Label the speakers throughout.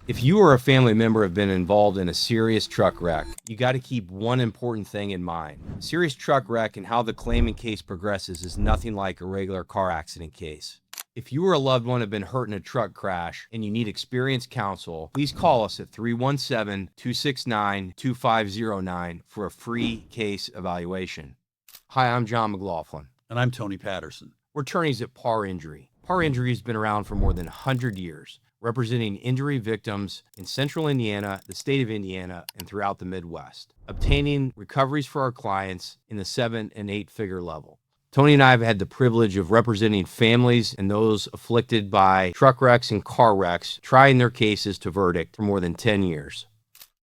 Speaker 1: If you or a family member have been involved in a serious truck wreck, you got to keep one important thing in mind. A serious truck wreck and how the claimant case progresses is nothing like a regular car accident case. If you or a loved one have been hurt in a truck crash and you need experienced counsel, please call us at 317-269-2509 for a free case evaluation. Hi, I'm John McLaughlin.
Speaker 2: And I'm Tony Patterson.
Speaker 1: We're attorneys at Parr Injury. Parr Injury has been around for more than 100 years, representing injury victims in central Indiana, the state of Indiana, and throughout the Midwest, obtaining recoveries for our clients in the 7- and 8-figure level. Tony and I have had the privilege of representing families and those afflicted by truck wrecks and car wrecks, trying their cases to verdict for more than 10 years.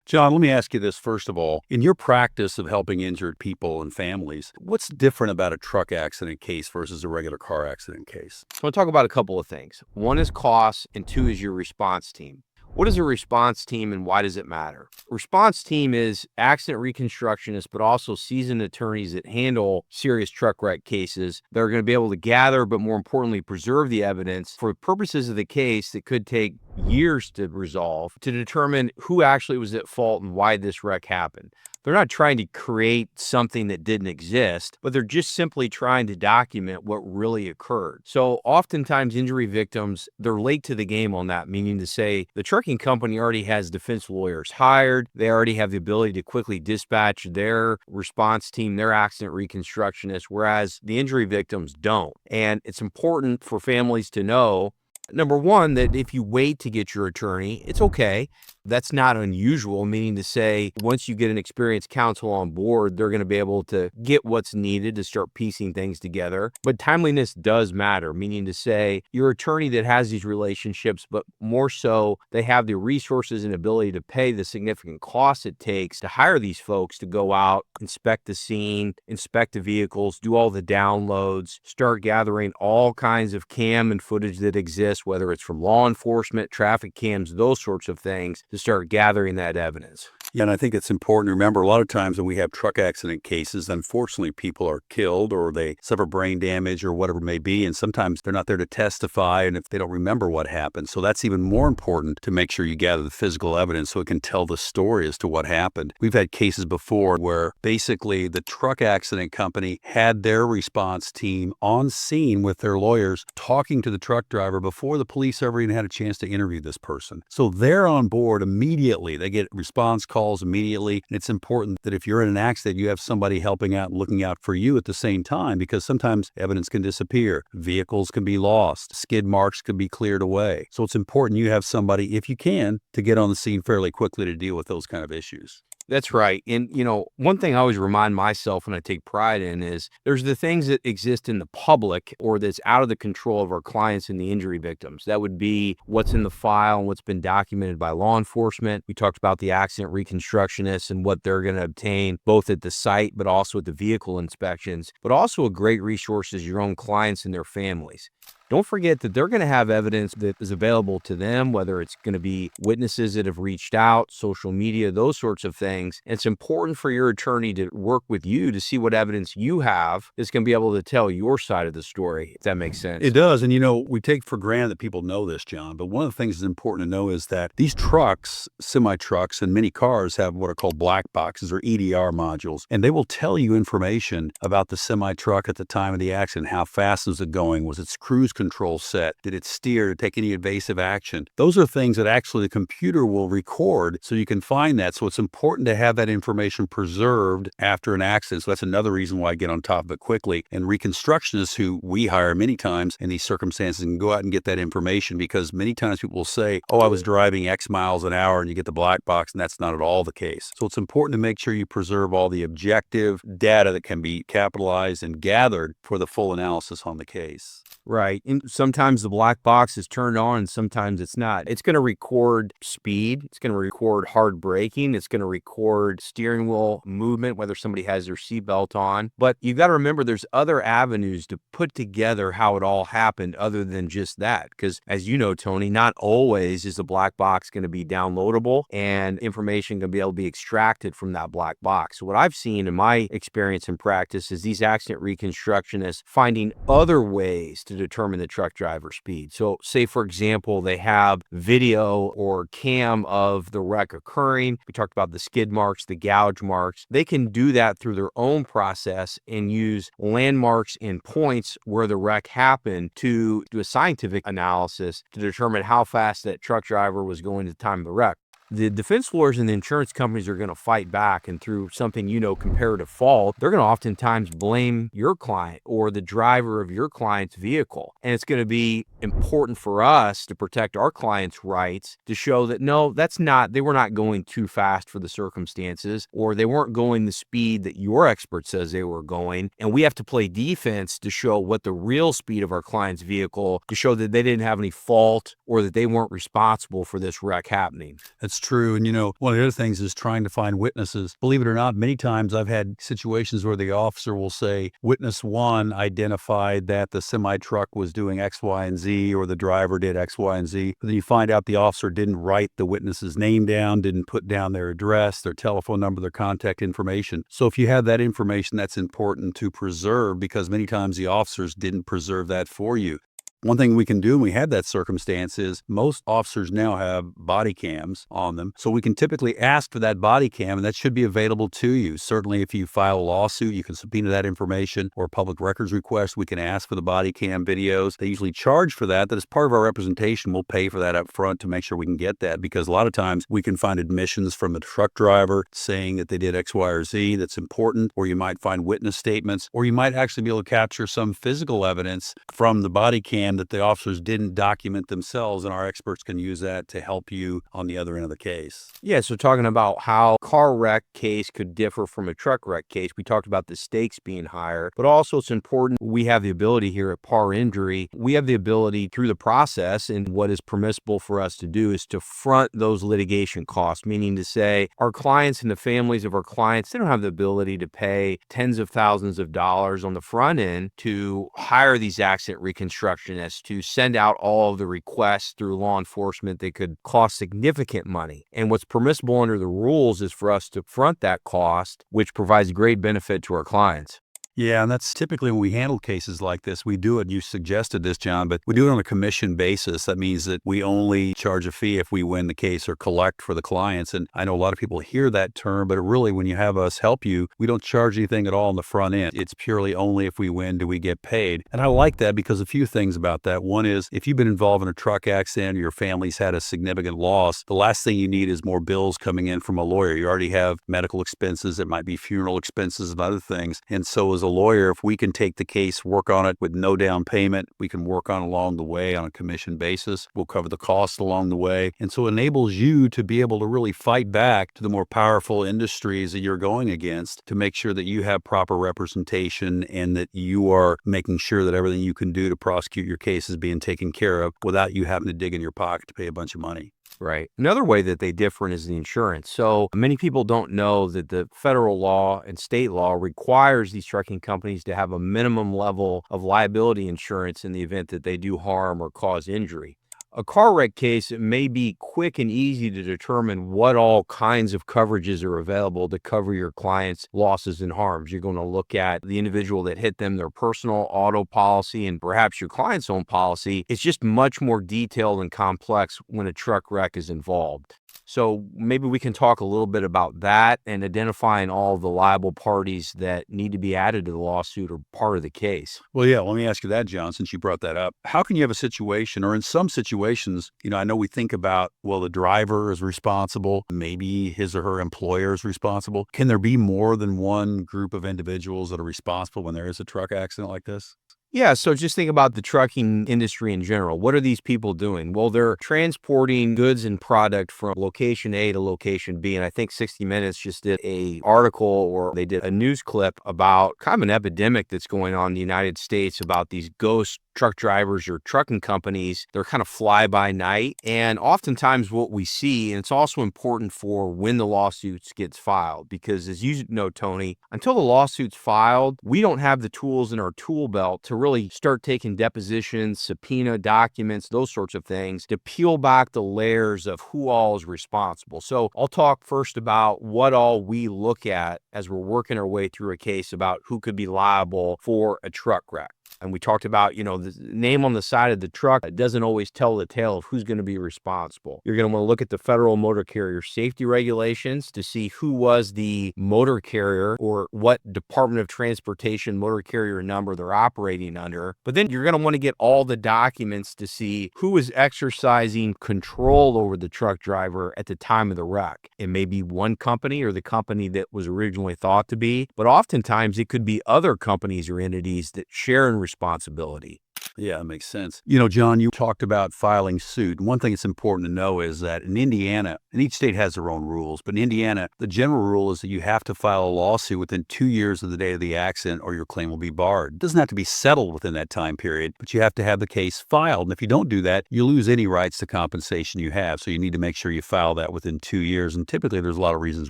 Speaker 2: John, let me ask you this first of all. In your practice of helping injured people and families, what's different about a truck accident case versus a regular car accident case?
Speaker 1: So I want to talk about a couple of things. One is cost, and two is your response team. What is a response team and why does it matter? Response team is accident reconstructionists, but also seasoned attorneys that handle serious truck wreck cases. They're going to be able to gather, but more importantly, preserve the evidence for purposes of the case that could take years to resolve to determine who actually was at fault and why this wreck happened. They're not trying to create something that didn't exist, but they're just simply trying to document what really occurred. So oftentimes injury victims, they're late to the game on that, meaning to say the trucking company already has defense lawyers hired. They already have the ability to quickly dispatch their response team, their accident reconstructionist, whereas the injury victims don't. And it's important for families to know, number one, that if you wait to get your attorney, it's okay. That's not unusual, meaning to say once you get an experienced counsel on board, they're going to be able to get what's needed to start piecing things together. But timeliness does matter, meaning to say your attorney that has these relationships, but more so they have the resources and ability to pay the significant costs it takes to hire these folks to go out, inspect the scene, inspect the vehicles, do all the downloads, start gathering all kinds of cam and footage that exists, whether it's from law enforcement, traffic cams, those sorts of things, to start gathering that evidence.
Speaker 2: Yeah, and I think it's important to remember a lot of times when we have truck accident cases, unfortunately, people are killed or they suffer brain damage or whatever it may be. And sometimes they're not there to testify and if they don't remember what happened. So that's even more important to make sure you gather the physical evidence so it can tell the story as to what happened. We've had cases before where basically the truck accident company had their response team on scene with their lawyers talking to the truck driver before the police ever even had a chance to interview this person. So they're on board immediately. They get response calls immediately. And it's important that if you're in an accident, you have somebody helping out and looking out for you at the same time, because sometimes evidence can disappear. Vehicles can be lost. Skid marks could be cleared away. So it's important you have somebody, if you can, to get on the scene fairly quickly to deal with those kind of issues.
Speaker 1: That's right. And, one thing I always remind myself and I take pride in is there's the things that exist in the public or that's out of the control of our clients and the injury victims. That would be what's in the file and what's been documented by law enforcement. We talked about the accident reconstructionists and what they're going to obtain both at the site, but also at the vehicle inspections. But also a great resource is your own clients and their families. Don't forget that they're going to have evidence that is available to them, whether it's going to be witnesses that have reached out, social media, those sorts of things. And it's important for your attorney to work with you to see what evidence you have that's going to be able to tell your side of the story, if that makes sense.
Speaker 2: It does. And, we take for granted that people know this, John. But one of the things that's important to know is that these trucks, semi-trucks, and many cars have what are called black boxes or EDR modules. And they will tell you information about the semi-truck at the time of the accident. How fast was it going? Was its cruise control set? Did it steer to take any evasive action? Those are things that actually the computer will record so you can find that. So it's important to have that information preserved after an accident. So that's another reason why I get on top of it quickly. And reconstructionists who we hire many times in these circumstances can go out and get that information, because many times people will say, oh, I was driving X miles an hour, and you get the black box, and that's not at all the case. So it's important to make sure you preserve all the objective data that can be capitalized and gathered for the full analysis on the case.
Speaker 1: Right. And sometimes the black box is turned on and sometimes it's not. It's going to record speed. It's going to record hard braking. It's going to record steering wheel movement, whether somebody has their seatbelt on. But you've got to remember there's other avenues to put together how it all happened other than just that. Because as you know, Tony, not always is the black box going to be downloadable and information going to be able to be extracted from that black box. So what I've seen in my experience and practice is these accident reconstructionists finding other ways to determine determine the truck driver's speed. So say, for example, they have video or cam of the wreck occurring. We talked about the skid marks, the gouge marks. They can do that through their own process and use landmarks and points where the wreck happened to do a scientific analysis to determine how fast that truck driver was going at the time of the wreck. The defense lawyers and the insurance companies are going to fight back, and through something, comparative fault, they're going to oftentimes blame your client or the driver of your client's vehicle. And it's going to be important for us to protect our client's rights to show that, no, they were not going too fast for the circumstances, or they weren't going the speed that your expert says they were going. And we have to play defense to show what the real speed of our client's vehicle, to show that they didn't have any fault or that they weren't responsible for this wreck happening.
Speaker 2: That's true. And, one of the other things is trying to find witnesses. Believe it or not, many times I've had situations where the officer will say, witness one identified that the semi-truck was doing X, Y, and Z, or the driver did X, Y, and Z. But then you find out the officer didn't write the witness's name down, didn't put down their address, their telephone number, their contact information. So if you have that information, that's important to preserve, because many times the officers didn't preserve that for you. One thing we can do when we have that circumstance is most officers now have body cams on them. So we can typically ask for that body cam, and that should be available to you. Certainly, if you file a lawsuit, you can subpoena that information, or public records request, we can ask for the body cam videos. They usually charge for that. That is part of our representation. We'll pay for that up front to make sure we can get that, because a lot of times we can find admissions from the truck driver saying that they did X, Y, or Z. That's important. Or you might find witness statements, or you might actually be able to capture some physical evidence from the body cam that the officers didn't document themselves, and our experts can use that to help you on the other end of the case.
Speaker 1: Yeah, so talking about how a car wreck case could differ from a truck wreck case, we talked about the stakes being higher, but also it's important we have the ability here at Parr Injury, we have the ability through the process, and what is permissible for us to do is to front those litigation costs, meaning to say our clients and the families of our clients, they don't have the ability to pay tens of thousands of dollars on the front end to hire these accident reconstructionists, to send out all of the requests through law enforcement that could cost significant money. And what's permissible under the rules is for us to front that cost, which provides great benefit to our clients.
Speaker 2: Yeah, and that's typically when we handle cases like this, we do it. You suggested this, John, but we do it on a commission basis. That means that we only charge a fee if we win the case or collect for the clients. And I know a lot of people hear that term, but really when you have us help you, we don't charge anything at all on the front end. It's purely only if we win do we get paid. And I like that because a few things about that. One is if you've been involved in a truck accident or your family's had a significant loss, the last thing you need is more bills coming in from a lawyer. You already have medical expenses. It might be funeral expenses and other things. And so as a lawyer, if we can take the case, work on it with no down payment, we can work on along the way on a commission basis. We'll cover the cost along the way. And so it enables you to be able to really fight back to the more powerful industries that you're going against to make sure that you have proper representation and that you are making sure that everything you can do to prosecute your case is being taken care of without you having to dig in your pocket to pay a bunch of money.
Speaker 1: Right. Another way that they differ is the insurance. So many people don't know that the federal law and state law requires these trucking companies to have a minimum level of liability insurance in the event that they do harm or cause injury. A car wreck case, it may be quick and easy to determine what all kinds of coverages are available to cover your client's losses and harms. You're going to look at the individual that hit them, their personal auto policy, and perhaps your client's own policy. It's just much more detailed and complex when a truck wreck is involved. So maybe we can talk a little bit about that and identifying all the liable parties that need to be added to the lawsuit or part of the case.
Speaker 2: Well, yeah, let me ask you that, John, since you brought that up. How can you have a situation, or in some situations, I know we think about, well, the driver is responsible, maybe his or her employer is responsible. Can there be more than one group of individuals that are responsible when there is a truck accident like this?
Speaker 1: Yeah, so just think about the trucking industry in general. What are these people doing? Well, they're transporting goods and product from location A to location B. And I think 60 Minutes just did an article, or they did a news clip about kind of an epidemic that's going on in the United States about these ghost truck drivers or trucking companies. They're kind of fly by night. And oftentimes what we see, and it's also important for when the lawsuits gets filed, because as you know, Tony, until the lawsuit's filed, we don't have the tools in our tool belt to really start taking depositions, subpoena documents, those sorts of things to peel back the layers of who all is responsible. So I'll talk first about what all we look at as we're working our way through a case about who could be liable for a truck wreck. And we talked about, the name on the side of the truck doesn't always tell the tale of who's going to be responsible. You're going to want to look at the federal motor carrier safety regulations to see who was the motor carrier or what Department of Transportation motor carrier number they're operating under. But then you're going to want to get all the documents to see who is exercising control over the truck driver at the time of the wreck. It may be one company or the company that was originally thought to be, but oftentimes it could be other companies or entities that share in responsibility.
Speaker 2: Yeah, that makes sense. John, you talked about filing suit. One thing that's important to know is that in Indiana, and each state has their own rules, but in Indiana, the general rule is that you have to file a lawsuit within 2 years of the day of the accident or your claim will be barred. It doesn't have to be settled within that time period, but you have to have the case filed. And if you don't do that, you lose any rights to compensation you have. So you need to make sure you file that within 2 years. And typically there's a lot of reasons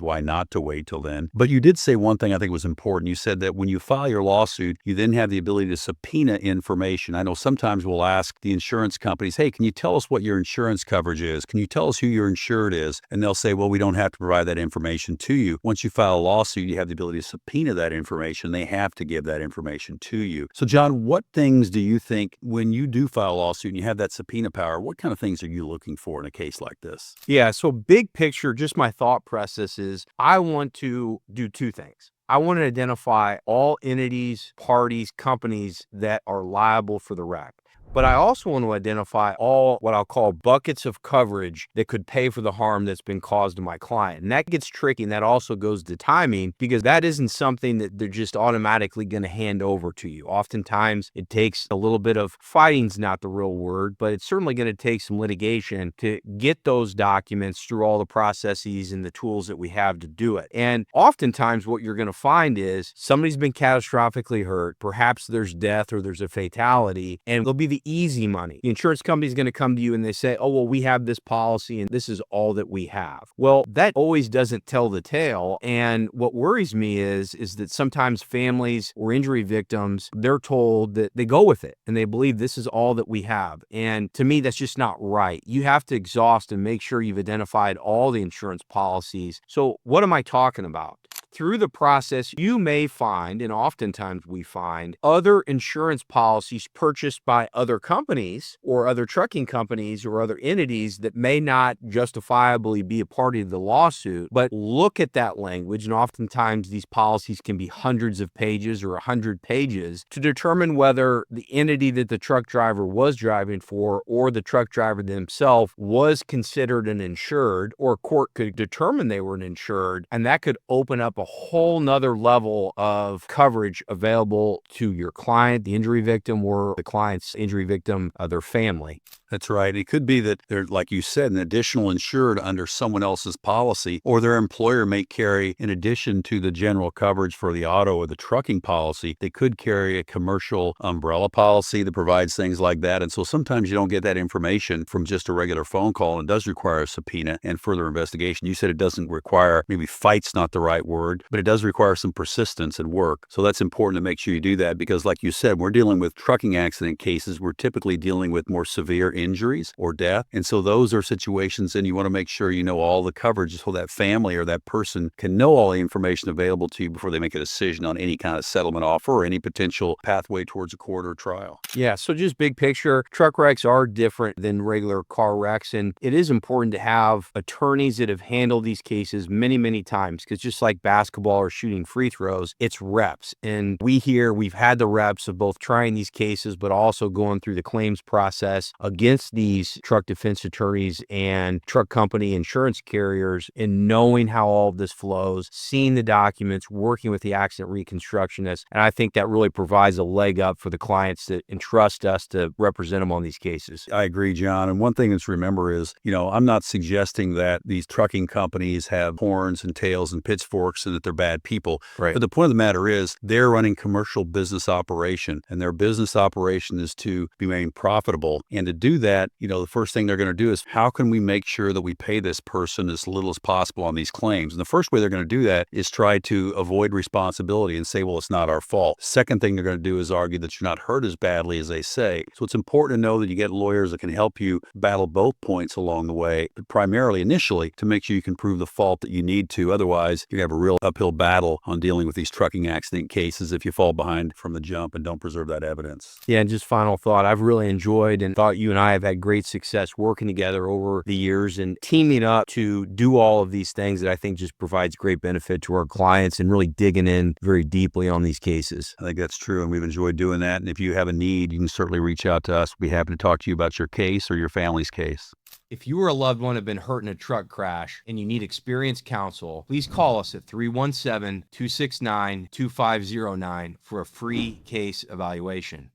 Speaker 2: why not to wait till then. But you did say one thing I think was important. You said that when you file your lawsuit, you then have the ability to subpoena information. I know sometimes we'll ask the insurance companies, hey, can you tell us what your insurance coverage is? Can you tell us who your insured is? And they'll say, well, we don't have to provide that information to you. Once you file a lawsuit, you have the ability to subpoena that information. They have to give that information to you. So, John, what things do you think when you do file a lawsuit and you have that subpoena power, what kind of things are you looking for in a case like this?
Speaker 1: Yeah, so big picture, just my thought process is I want to do two things. I want to identify all entities, parties, companies that are liable for the wreck. But I also want to identify all what I'll call buckets of coverage that could pay for the harm that's been caused to my client. And that gets tricky. And that also goes to timing because that isn't something that they're just automatically going to hand over to you. Oftentimes it takes a little bit of fighting's not the real word, but it's certainly going to take some litigation to get those documents through all the processes and the tools that we have to do it. And oftentimes what you're going to find is somebody's been catastrophically hurt. Perhaps there's death or there's a fatality, and there'll be the easy money. The insurance company is going to come to you and they say, oh, well, we have this policy and this is all that we have. Well, that always doesn't tell the tale. And what worries me is that sometimes families or injury victims, they're told that they go with it and they believe this is all that we have. And to me, that's just not right. You have to exhaust and make sure you've identified all the insurance policies. So what am I talking about? Through the process, you may find, and oftentimes we find, other insurance policies purchased by other companies or other trucking companies or other entities that may not justifiably be a party to the lawsuit, but look at that language. And oftentimes these policies can be hundreds of pages or 100 pages to determine whether the entity that the truck driver was driving for or the truck driver themselves was considered an insured, or a court could determine they were an insured. And that could open up a whole nother level of coverage available to your client, the injury victim, or the client's injury victim, their family.
Speaker 2: That's right. It could be that they're, like you said, an additional insured under someone else's policy, or their employer may carry, in addition to the general coverage for the auto or the trucking policy, they could carry a commercial umbrella policy that provides things like that. And so sometimes you don't get that information from just a regular phone call, and it does require a subpoena and further investigation. You said it doesn't require, maybe fight's not the right word, but it does require some persistence and work. So that's important to make sure you do that because, like you said, we're dealing with trucking accident cases. We're typically dealing with more severe injuries or death. And so those are situations, and you want to make sure you know all the coverage so that family or that person can know all the information available to you before they make a decision on any kind of settlement offer or any potential pathway towards a court or trial.
Speaker 1: Yeah, so just big picture, truck wrecks are different than regular car wrecks. And it is important to have attorneys that have handled these cases many, many times because just like basketball or shooting free throws, it's reps. And we've had the reps of both trying these cases, but also going through the claims process against these truck defense attorneys and truck company insurance carriers, and knowing how all of this flows, seeing the documents, working with the accident reconstructionists. And I think that really provides a leg up for the clients that entrust us to represent them on these cases.
Speaker 2: I agree, John. And one thing that's to remember is, I'm not suggesting that these trucking companies have horns and tails and pitchforks and that they're bad people.
Speaker 1: Right.
Speaker 2: But the point of the matter is they're running commercial business operation, and their business operation is to remain profitable. And to do that, the first thing they're going to do is, how can we make sure that we pay this person as little as possible on these claims? And the first way they're going to do that is try to avoid responsibility and say, well, it's not our fault. Second thing they're going to do is argue that you're not hurt as badly as they say. So it's important to know that you get lawyers that can help you battle both points along the way, but primarily initially to make sure you can prove the fault that you need to. Otherwise, you have a real uphill battle on dealing with these trucking accident cases if you fall behind from the jump and don't preserve that evidence.
Speaker 1: Yeah, and just final thought, I've really enjoyed and thought you and I have had great success working together over the years and teaming up to do all of these things that I think just provides great benefit to our clients and really digging in very deeply on these cases.
Speaker 2: I think that's true, and we've enjoyed doing that. And if you have a need, you can certainly reach out to us. We'll be happy to talk to you about your case or your family's case.
Speaker 1: If you or a loved one have been hurt in a truck crash and you need experienced counsel, please call us at 317-269-2509 for a free case evaluation.